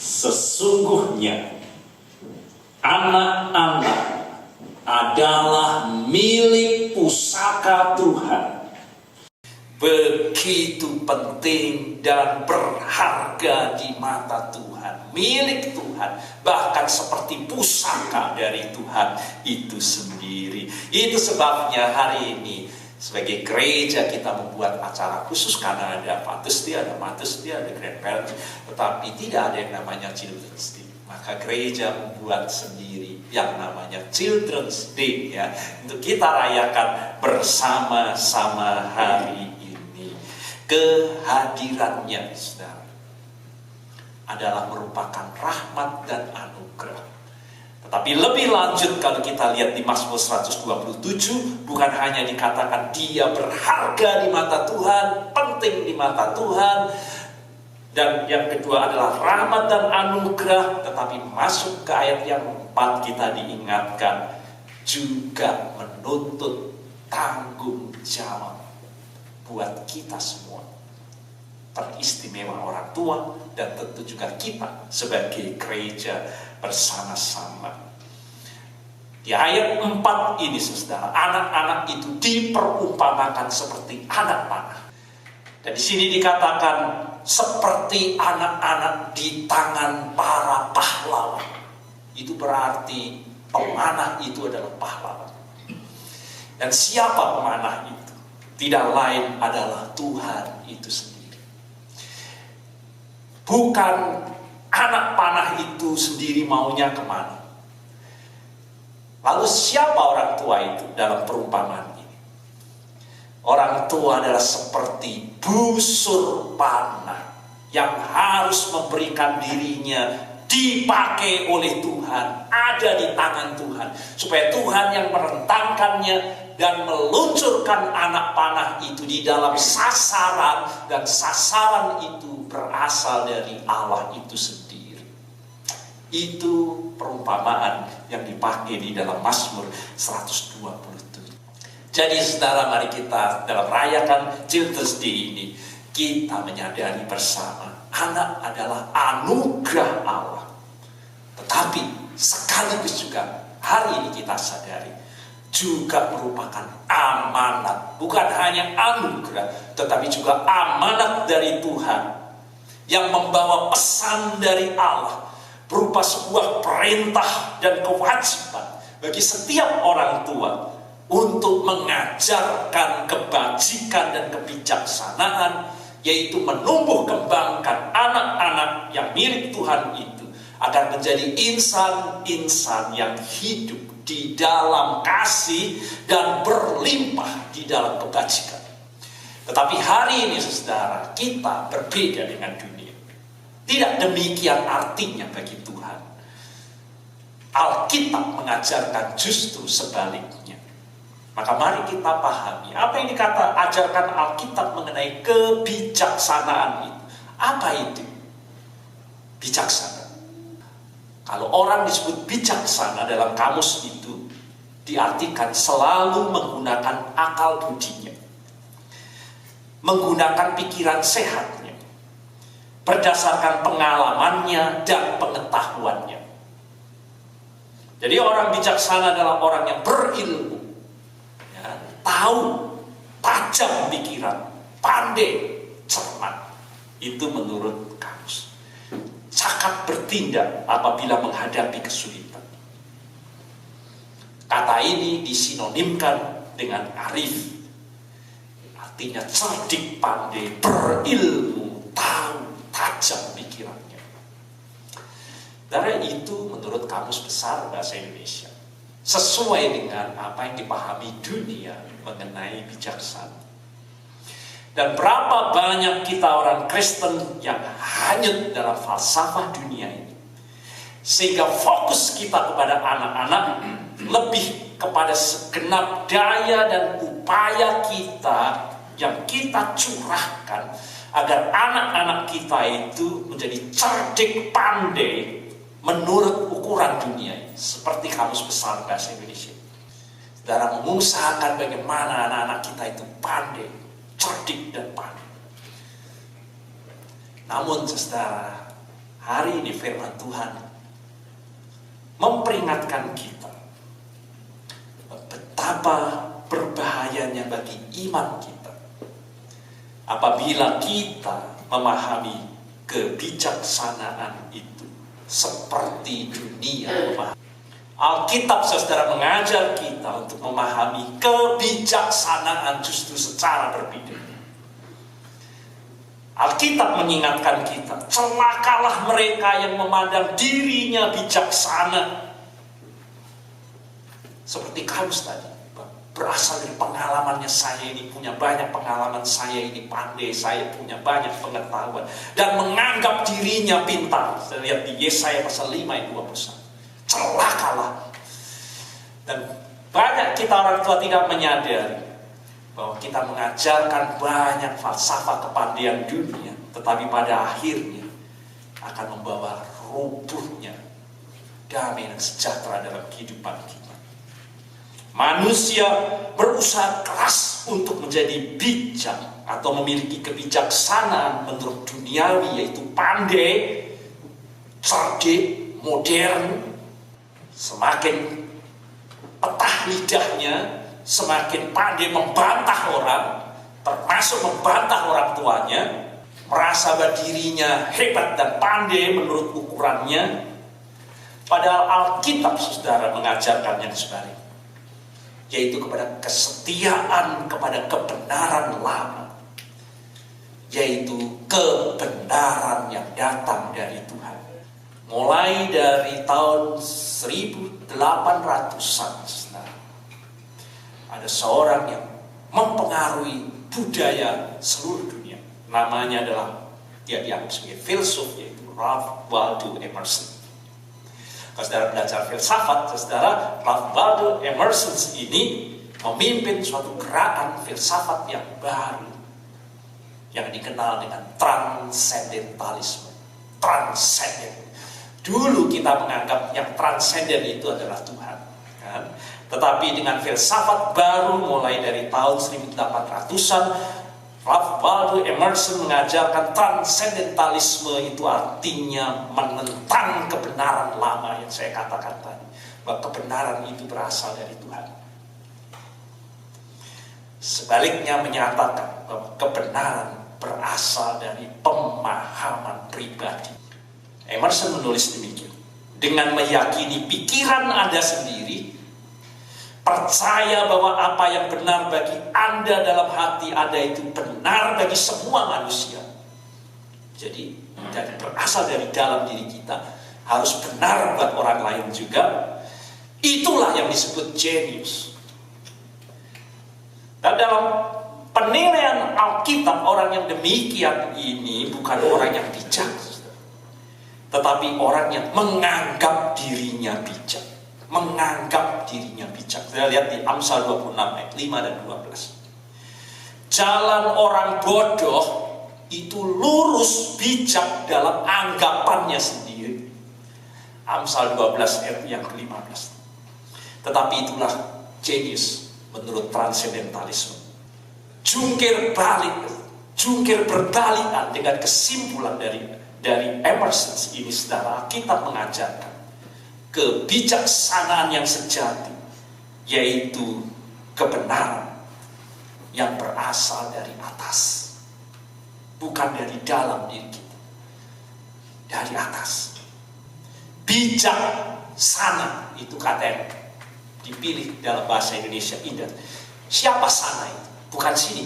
Sesungguhnya anak-anak adalah milik pusaka Tuhan. Begitu penting dan berharga di mata Tuhan, milik Tuhan, bahkan seperti pusaka dari Tuhan itu sendiri. Itu sebabnya hari ini sebagai gereja kita membuat acara khusus, karena ada Father's Day, ada Mother's Day, ada Grandparents, tetapi tidak ada yang namanya Children's Day. Maka gereja membuat sendiri yang namanya Children's Day, ya, untuk kita rayakan bersama-sama hari ini. Kehadirannya, saudara, adalah merupakan rahmat dan anugerah. Tetapi lebih lanjut kalau kita lihat di Mazmur 127, bukan hanya dikatakan dia berharga di mata Tuhan, penting di mata Tuhan, dan yang kedua adalah rahmat dan anugerah, tetapi masuk ke ayat yang 4 kita diingatkan juga menuntut tanggung jawab buat kita semua, teristimewa orang tua dan tentu juga kita sebagai gereja bersama-sama. Di ayat 4 ini, saudara, anak-anak itu diperumpamakan seperti anak panah. Dan di sini dikatakan seperti anak-anak di tangan para pahlawan. Itu berarti pemanah itu adalah pahlawan. Dan siapa pemanah itu? Tidak lain adalah Tuhan itu sendiri. Bukan anak panah itu sendiri maunya kemana. Lalu siapa orang tua itu dalam perumpamaan ini? Orang tua adalah seperti busur panah yang harus memberikan dirinya dipakai oleh Tuhan, ada di tangan Tuhan, supaya Tuhan yang merentangkannya dan meluncurkan anak panah itu di dalam sasaran, dan sasaran itu berasal dari Allah itu sendiri. Itu perumpamaan yang dipakai di dalam Mazmur 127. Jadi saudara, mari kita dalam rayakan Children's Day ini, kita menyadari bersama anak adalah anugerah Allah. Tetapi sekaligus juga hari ini kita sadari juga merupakan amanat. Bukan hanya anugerah, tetapi juga amanat dari Tuhan yang membawa pesan dari Allah berupa sebuah perintah dan kewajiban bagi setiap orang tua untuk mengajarkan kebajikan dan kebijaksanaan, yaitu menumbuh kembangkan anak-anak yang milik Tuhan itu agar menjadi insan-insan yang hidup di dalam kasih dan berlimpah di dalam kebajikan. Tetapi hari ini, saudara, kita berbeda dengan dunia. Tidak demikian artinya bagi Tuhan. Alkitab mengajarkan justru sebaliknya. Maka mari kita pahami apa yang ajarkan Alkitab mengenai kebijaksanaan itu. Apa itu bijaksana? Kalau orang disebut bijaksana dalam kamus itu diartikan selalu menggunakan akal budinya, menggunakan pikiran sehatnya, berdasarkan pengalamannya dan pengetahuannya. Jadi orang bijaksana adalah orang yang berilmu, ya, tahu, tajam pikiran, pandai, cermat. Itu menurut kamus. Cakap bertindak apabila menghadapi kesulitan. Kata ini disinonimkan dengan arif. Artinya cerdik, pandai, berilmu, tahu, tajam pikirannya. Dari itu menurut Kamus Besar Bahasa Indonesia, sesuai dengan apa yang dipahami dunia mengenai bijaksana. Dan berapa banyak kita orang Kristen yang hanyut dalam falsafah dunia ini, sehingga fokus kita kepada anak-anak lebih kepada segenap daya dan upaya kita yang kita curahkan agar anak-anak kita itu menjadi cerdik, pandai menurut ukuran dunia, seperti Kamus Besar Bahasa Indonesia. Saudara, mengusahakan bagaimana anak-anak kita itu pandai, cerdik dan pandai. Namun saudara, Hari ini firman Tuhan memperingatkan kita betapa berbahayanya bagi iman kita apabila kita memahami kebijaksanaan itu seperti dunia memahami. Alkitab, saudara, mengajar kita untuk memahami kebijaksanaan justru secara berbeda. Alkitab mengingatkan kita, celakalah mereka yang memandang dirinya bijaksana. Seperti Kaus tadi, berasal dari pengalamannya, saya ini punya banyak pengalaman, saya ini pandai, saya punya banyak pengetahuan, dan menganggap dirinya pintar. Saya lihat di Yesaya pasal 5 ayat 21. Celakalah. Dan banyak kita orang tua tidak menyadari bahwa kita mengajarkan banyak falsafah kepandaian dunia, tetapi pada akhirnya akan membawa rubuhnya damai dan sejahtera dalam kehidupan kita. Manusia berusaha keras untuk menjadi bijak atau memiliki kebijaksanaan menurut duniawi, yaitu pandai, cerdik, modern. Semakin petah lidahnya, semakin pandai membantah orang, termasuk membantah orang tuanya, merasa bahwa dirinya hebat dan pandai menurut ukurannya. Padahal Alkitab, saudara, mengajarkan yang sebaliknya, yaitu kepada kesetiaan kepada kebenaran lama, yaitu kebenaran yang datang dari Tuhan. Mulai dari tahun 1800-an, ada seorang yang mempengaruhi budaya seluruh dunia. Namanya adalah, dia dianggap sebagai filsuf, yaitu Ralph Waldo Emerson. Kalau saudara belajar filsafat, saudara, Ralph Waldo Emerson ini memimpin suatu gerakan filsafat yang baru, yang dikenal dengan transendentalisme. Transenden. Dulu kita menganggap yang transenden itu adalah Tuhan, kan? Tetapi dengan filsafat baru mulai dari tahun 1800-an, Ralph Waldo Emerson mengajarkan transendentalisme itu artinya menentang kebenaran lama yang saya katakan tadi, bahwa kebenaran itu berasal dari Tuhan. Sebaliknya menyatakan bahwa kebenaran berasal dari pemahaman pribadi. Emerson menulis demikian, dengan meyakini pikiran Anda sendiri, percaya bahwa apa yang benar bagi Anda dalam hati Anda itu benar bagi semua manusia. Jadi berasal dari dalam diri kita, harus benar buat orang lain juga. Itulah yang disebut jenius. Dan dalam penilaian Alkitab, orang yang demikian ini bukan orang yang bijak, tetapi orang yang menganggap dirinya bijak. Menganggap dirinya bijak. Saya lihat di Amsal 26 ayat 5 dan 12. Jalan orang bodoh itu lurus bijak dalam anggapannya sendiri. Amsal 12 ayat yang ke-15. Tetapi itulah jenius menurut transendentalisme. Jungkir berbalikan dengan kesimpulan dari Emerson ini, saudara, kita mengajarkan kebijaksanaan yang sejati, yaitu kebenaran yang berasal dari atas, bukan dari dalam diri kita, dari atas. Bijaksana itu kata yang dipilih dalam bahasa Indonesia indah. Siapa sana itu? Bukan sini,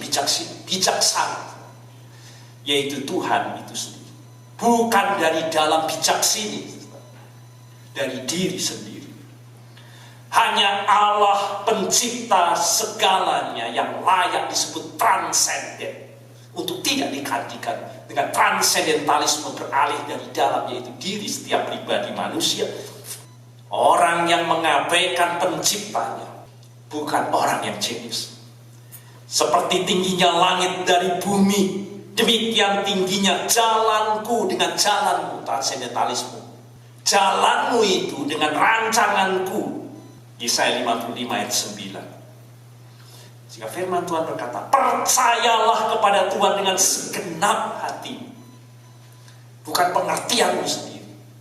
bijaksana, yaitu Tuhan itu sendiri. Bukan dari dalam bijak sini, dari diri sendiri. Hanya Allah pencipta segalanya yang layak disebut transenden, untuk tidak digantikan dengan transendentalisme beralih dari dalam, yaitu diri setiap pribadi manusia. Orang yang mengabaikan penciptanya bukan orang yang jenius. Seperti tingginya langit dari bumi, demikian tingginya jalanku dengan jalanmu, transendentalisme. Jalanmu itu dengan rancanganku. Yesaya 55 ayat 9. Jika firman Tuhan berkata, percayalah kepada Tuhan dengan segenap hatimu, bukan pengertianmu sendiri.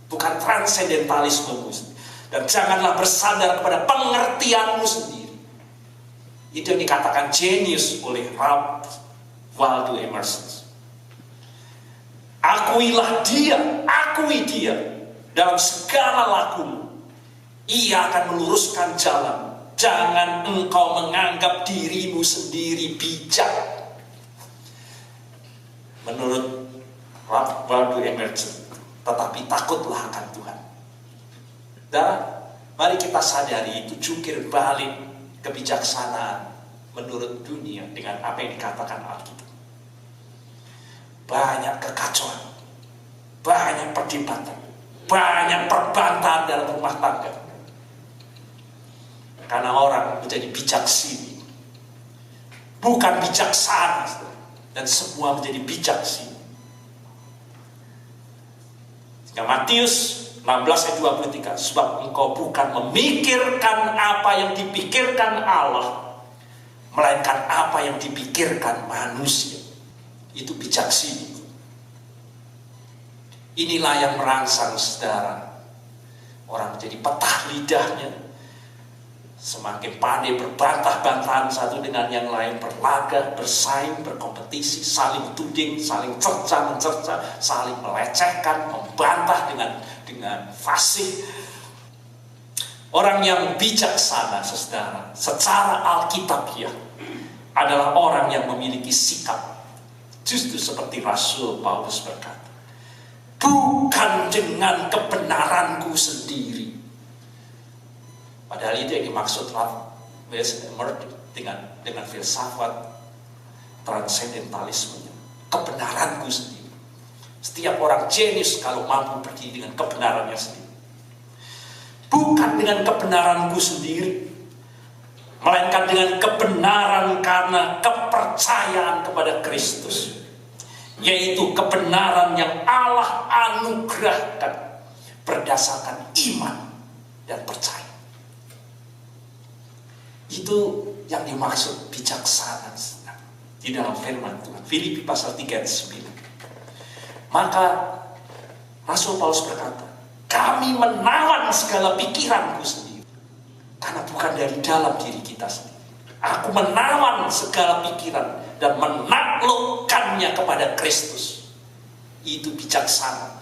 bukan transendentalismemu. Dan janganlah bersandar kepada pengertianmu sendiri. Itu yang dikatakan jenius oleh Ralph Waldo Emerson. Akuilah dia, akui dia dalam segala lakumu. Ia akan meluruskan jalan. Jangan engkau menganggap dirimu sendiri bijak. Menurut Ralph Waldo Emerson, tetapi takutlah akan Tuhan. Dan mari kita sadari itu jungkir balik kebijaksanaan menurut dunia dengan apa yang dikatakan Alkitab. Banyak kekacauan, banyak perdebatan, banyak perbantahan dalam rumah tangga. Karena orang menjadi bijaksini, bukan bijaksana, dan semua menjadi bijaksini. Sehingga Matius 16 ayat 23, sebab engkau bukan memikirkan apa yang dipikirkan Allah, melainkan apa yang dipikirkan manusia. Itu bijaksini. Inilah yang merangsang saudara. Orang menjadi petah lidahnya, semakin pandai berbantah-bantahan satu dengan yang lain, berlaga, bersaing, berkompetisi, saling tuding, saling cerca-mencerca, saling melecehkan, membantah dengan fasih. Orang yang bijaksana, saudara, secara alkitabiah adalah orang yang memiliki sikap justru seperti Rasul Paulus berkata, bukan dengan kebenaranku sendiri. Padahal itu yang dimaksud dengan filsafat transendentalismenya. Kebenaranku sendiri. Setiap orang jenius kalau mampu berdiri dengan kebenarannya sendiri. Bukan dengan kebenaranku sendiri, melainkan dengan kebenaran karena kepercayaan kepada Kristus. Yaitu kebenaran yang Allah anugerahkan berdasarkan iman dan percaya. Itu yang dimaksud bijaksana di dalam firman Tuhan. Filipi pasal 3 ayat 9. Maka Rasul Paulus berkata, kami menawan segala pikiranku sendiri. Karena bukan dari dalam diri kita sendiri. Aku menawan segala pikiran dan menaklukkannya kepada Kristus. Itu bijaksana.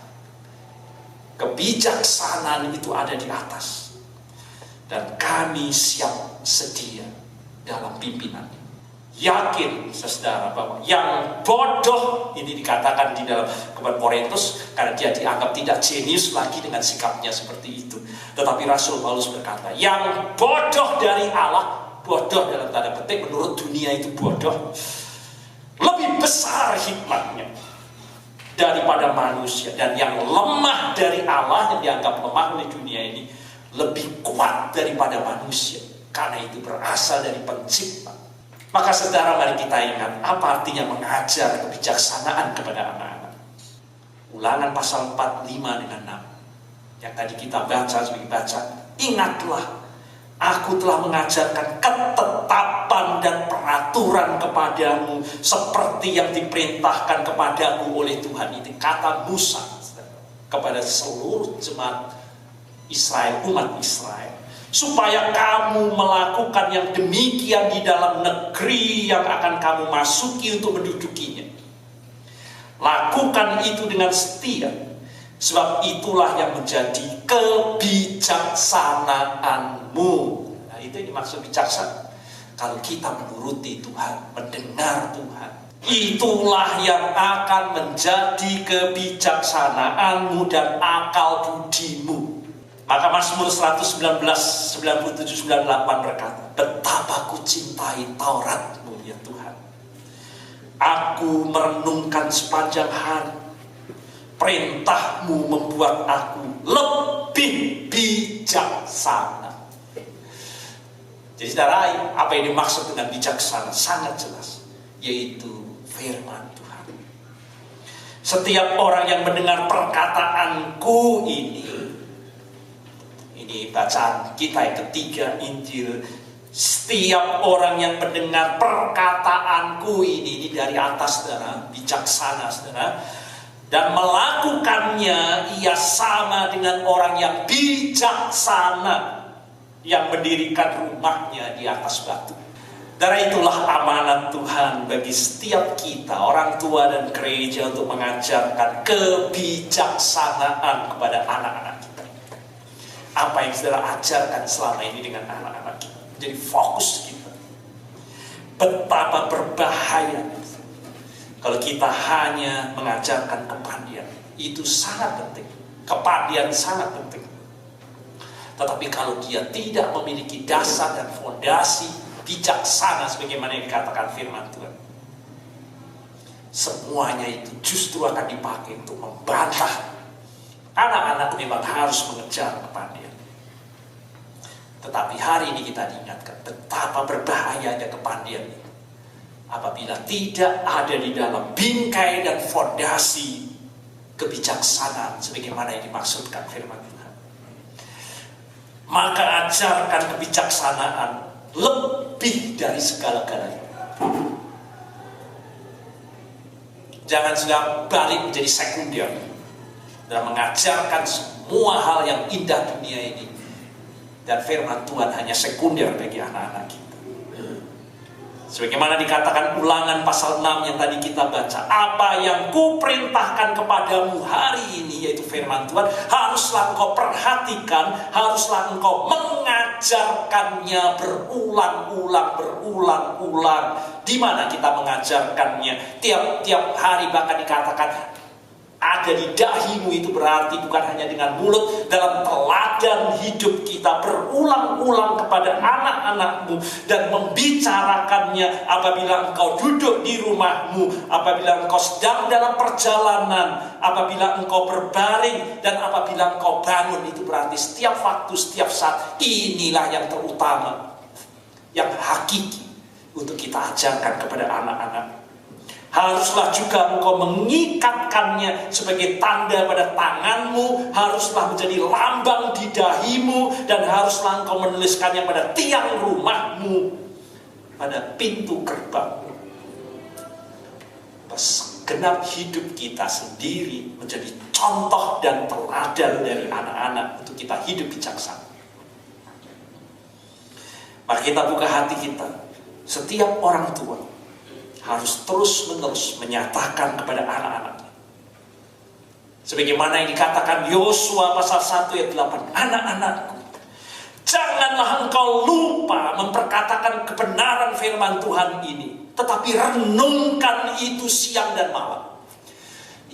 Kebijaksanaan itu ada di atas. Dan kami siap sedia dalam pimpinan. Yakin saudara bahwa yang bodoh ini dikatakan di dalam kepada Korintus karena dia dianggap tidak jenius lagi dengan sikapnya seperti itu. Tetapi Rasul Paulus berkata, yang bodoh dari Allah, bodoh dalam tanda petik menurut dunia itu bodoh, lebih besar hikmatnya daripada manusia. Dan yang lemah dari Allah, yang dianggap lemah oleh dunia ini, lebih kuat daripada manusia. Karena itu berasal dari pencipta. Maka saudara, mari kita ingat apa artinya mengajar kebijaksanaan kepada anak-anak. Ulangan pasal 4, 5 dengan 6 yang tadi kita baca, ingatlah, aku telah mengajarkan ketetapan dan peraturan kepadamu seperti yang diperintahkan kepadamu oleh Tuhan. Itu kata Musa kepada seluruh jemaat Israel, umat Israel, supaya kamu melakukan yang demikian di dalam negeri yang akan kamu masuki untuk mendudukinya. Lakukan itu dengan setia, sebab itulah yang menjadi kebijaksanaanmu. Nah, itu yang dimaksud bijaksana. Kalau kita menuruti Tuhan, mendengar Tuhan, itulah yang akan menjadi kebijaksanaanmu dan akal budimu. Maka Mazmur 119, 97, 98 berkata, betapa ku cintai Tauratmu ya Tuhan. Aku merenungkan sepanjang hari. Perintahmu membuat aku lebih bijaksana. Jadi saudara, apa yang dimaksud dengan bijaksana sangat jelas, yaitu firman Tuhan. Setiap orang yang mendengar perkataanku ini bacaan kita yang ketiga Injil. Setiap orang yang mendengar perkataanku ini dari atas, saudara, bijaksana, saudara, dan melakukannya, ia sama dengan orang yang bijaksana yang mendirikan rumahnya di atas batu. Dari itulah amanat Tuhan bagi setiap kita, orang tua dan gereja, untuk mengajarkan kebijaksanaan kepada anak-anak kita. Apa yang saudara ajarkan selama ini dengan anak-anak kita jadi fokus kita. Betapa berbahaya kalau kita hanya mengajarkan kepandian. Itu sangat penting. Kepandian sangat penting. Tetapi kalau dia tidak memiliki dasar dan fondasi bijaksana sebagaimana yang dikatakan firman Tuhan, semuanya itu justru akan dipakai untuk membantah. Anak-anak memang harus mengejar kepandian. Tetapi hari ini kita diingatkan betapa berbahayanya kepandian itu apabila tidak ada di dalam bingkai dan fondasi kebijaksanaan sebagaimana yang dimaksudkan firman Tuhan. Maka ajarkan kebijaksanaan lebih dari segala-galanya. Jangan sudah balik menjadi sekunder dan mengajarkan semua hal yang indah dunia ini, dan firman Tuhan hanya sekunder bagi anak-anak kita. Sebagaimana dikatakan Ulangan pasal 6 yang tadi kita baca, apa yang kuperintahkan kepadamu hari ini, yaitu firman Tuhan, haruslah engkau perhatikan, haruslah engkau mengajarkannya berulang-ulang. Di mana kita mengajarkannya? Tiap hari, bahkan dikatakan ada di dahimu, itu berarti bukan hanya dengan mulut, dalam teladan hidup kita berulang-ulang kepada anak-anakmu, dan membicarakannya apabila engkau duduk di rumahmu, apabila engkau sedang dalam perjalanan, apabila engkau berbaring, dan apabila engkau bangun. Itu berarti setiap waktu, setiap saat. Inilah yang terutama, yang hakiki untuk kita ajarkan kepada anak-anak. Haruslah juga engkau mengikatkannya sebagai tanda pada tanganmu, haruslah menjadi lambang di dahimu, dan haruslah engkau menuliskannya pada tiang rumahmu, pada pintu gerbang. Segenap hidup kita sendiri menjadi contoh dan teladan dari anak-anak untuk kita hidup bijaksana. Maka kita buka hati kita. Setiap orang tua harus terus-menerus menyatakan kepada anak-anaknya. Sebagaimana yang dikatakan Yosua pasal 1 ayat 8. Anak-anakku, janganlah engkau lupa memperkatakan kebenaran firman Tuhan ini, tetapi renungkan itu siang dan malam.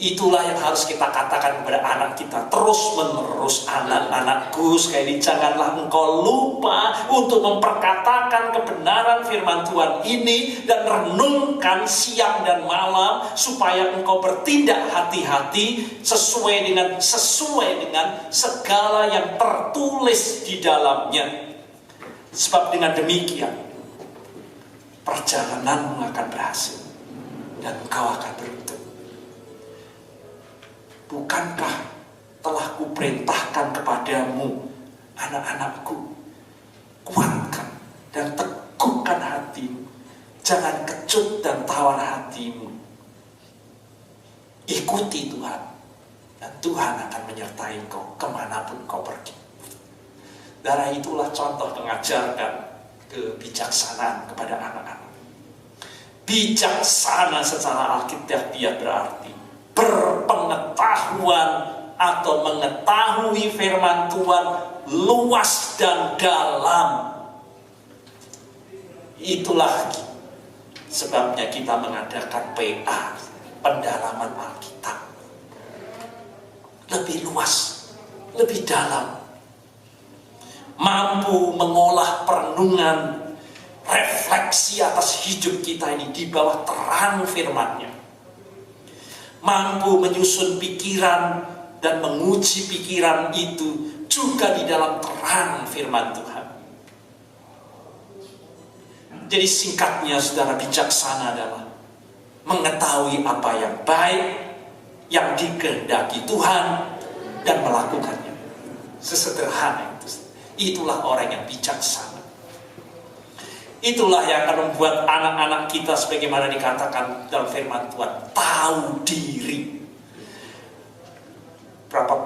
Itulah yang harus kita katakan kepada anak kita terus-menerus. Anak-anakku, sekali ini janganlah engkau lupa untuk memperkatakan kebenaran firman Tuhan ini, dan renungkan siang dan malam, supaya engkau bertindak hati-hati sesuai dengan segala yang tertulis di dalamnya. Sebab dengan demikian perjalananmu akan berhasil dan engkau akan beruntung. Bukankah telah kuperintahkan kepadamu, anak-anakku, kuatkan dan teguhkan hatimu, jangan kecut dan tawar hatimu. Ikuti Tuhan, dan Tuhan akan menyertai engkau kemanapun kau pergi. Dari itulah contoh mengajarkan kebijaksanaan kepada anak-anak. Bijaksana secara alkitabiah berarti berpengetahuan atau mengetahui firman Tuhan luas dan dalam. Itulah sebabnya kita mengadakan PA, pendalaman Alkitab. Lebih luas, lebih dalam. Mampu mengolah perenungan, refleksi atas hidup kita ini di bawah terang firman-Nya. Mampu menyusun pikiran dan menguji pikiran itu juga di dalam terang firman Tuhan. Jadi singkatnya, saudara, bijaksana adalah mengetahui apa yang baik, yang dikehendaki Tuhan, dan melakukannya. Sesederhana itu. Itulah orang yang bijaksana. Itulah yang akan membuat anak-anak kita, sebagaimana dikatakan dalam firman Tuhan, tahu diri.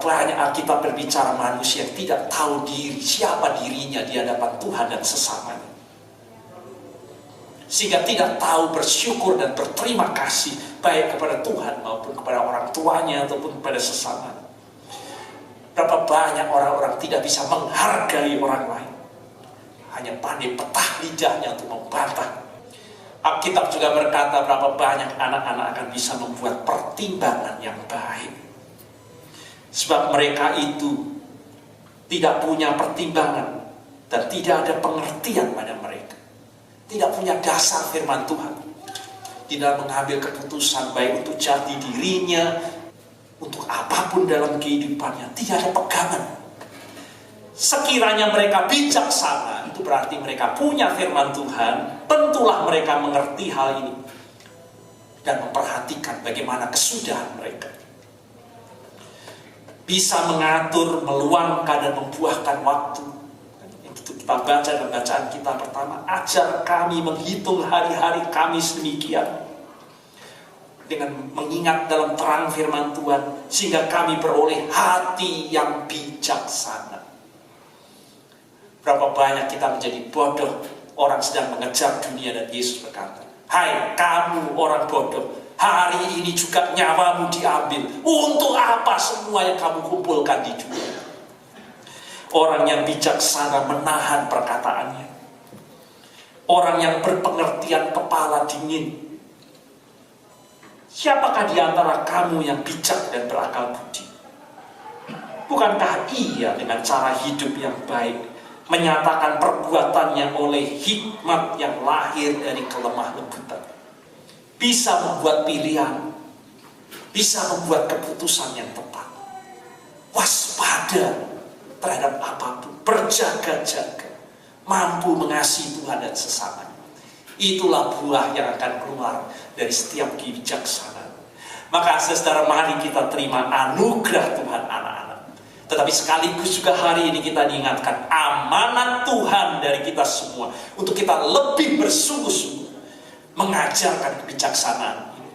banyak Alkitab berbicara manusia yang tidak tahu diri, siapa dirinya di hadapan Tuhan dan sesamanya. Sehingga tidak tahu bersyukur dan berterima kasih baik kepada Tuhan maupun kepada orang tuanya ataupun kepada sesamanya. Berapa banyak orang-orang tidak bisa menghargai orang lain, hanya pandai petah lidahnya untuk membantah. Alkitab juga berkata berapa banyak anak-anak akan bisa membuat pertimbangan yang baik, sebab mereka itu tidak punya pertimbangan dan tidak ada pengertian pada mereka, tidak punya dasar firman Tuhan di dalam mengambil keputusan baik untuk jati dirinya, untuk apapun dalam kehidupannya, tidak ada pegangan. Sekiranya mereka bijaksana, itu berarti mereka punya firman Tuhan, tentulah mereka mengerti hal ini dan memperhatikan bagaimana kesudahan mereka. Bisa mengatur, meluangkan dan membuahkan waktu. Itu kita baca dalam bacaan kita pertama, ajar kami menghitung hari-hari kami sedemikian, dengan mengingat dalam terang firman Tuhan, sehingga kami beroleh hati yang bijaksana. Berapa banyak kita menjadi bodoh, orang sedang mengejar dunia, dan Yesus berkata, hai kamu orang bodoh, hari ini juga nyawamu diambil. Untuk apa semua yang kamu kumpulkan di dunia? Orang yang bijaksana menahan perkataannya. Orang yang berpengertian kepala dingin. Siapakah di antara kamu yang bijak dan berakal budi? Bukankah ia dengan cara hidup yang baik menyatakan perbuatannya oleh hikmat yang lahir dari kelemah lembutan? Bisa membuat pilihan, bisa membuat keputusan yang tepat, waspada terhadap apapun, berjaga-jaga, mampu mengasihi Tuhan dan sesamanya. Itulah buah yang akan keluar dari setiap kebijaksanaan. Maka saudara, mari kita terima anugerah Tuhan anak-anak. Tetapi sekaligus juga hari ini kita diingatkan amanat Tuhan dari kita semua untuk kita lebih bersungguh-sungguh mengajarkan kebijaksanaan ini.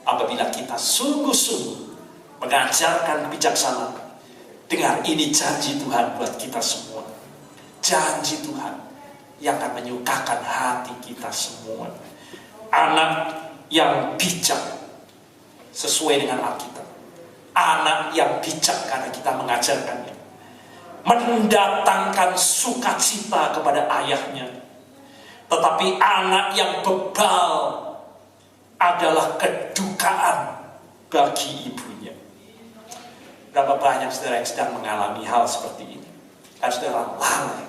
Apabila kita sungguh-sungguh mengajarkan kebijaksanaan, dengar, ini janji Tuhan buat kita semua. Janji Tuhan yang akan menyukakan hati kita semua. Anak yang bijak sesuai dengan Alkitab. Anak yang bijak karena kita mengajarkannya. Mendatangkan sukacita kepada ayahnya. Tetapi anak yang bebal adalah kedukaan bagi ibunya. Berapa banyak saudara yang sedang mengalami hal seperti ini? Dan saudara lalai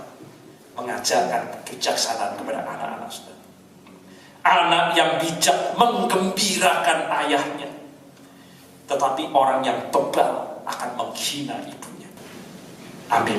mengajarkan kebijaksanaan kepada anak-anak saudara. Anak yang bijak menggembirakan ayahnya, tetapi orang yang bebal akan menghina ibunya. Amin.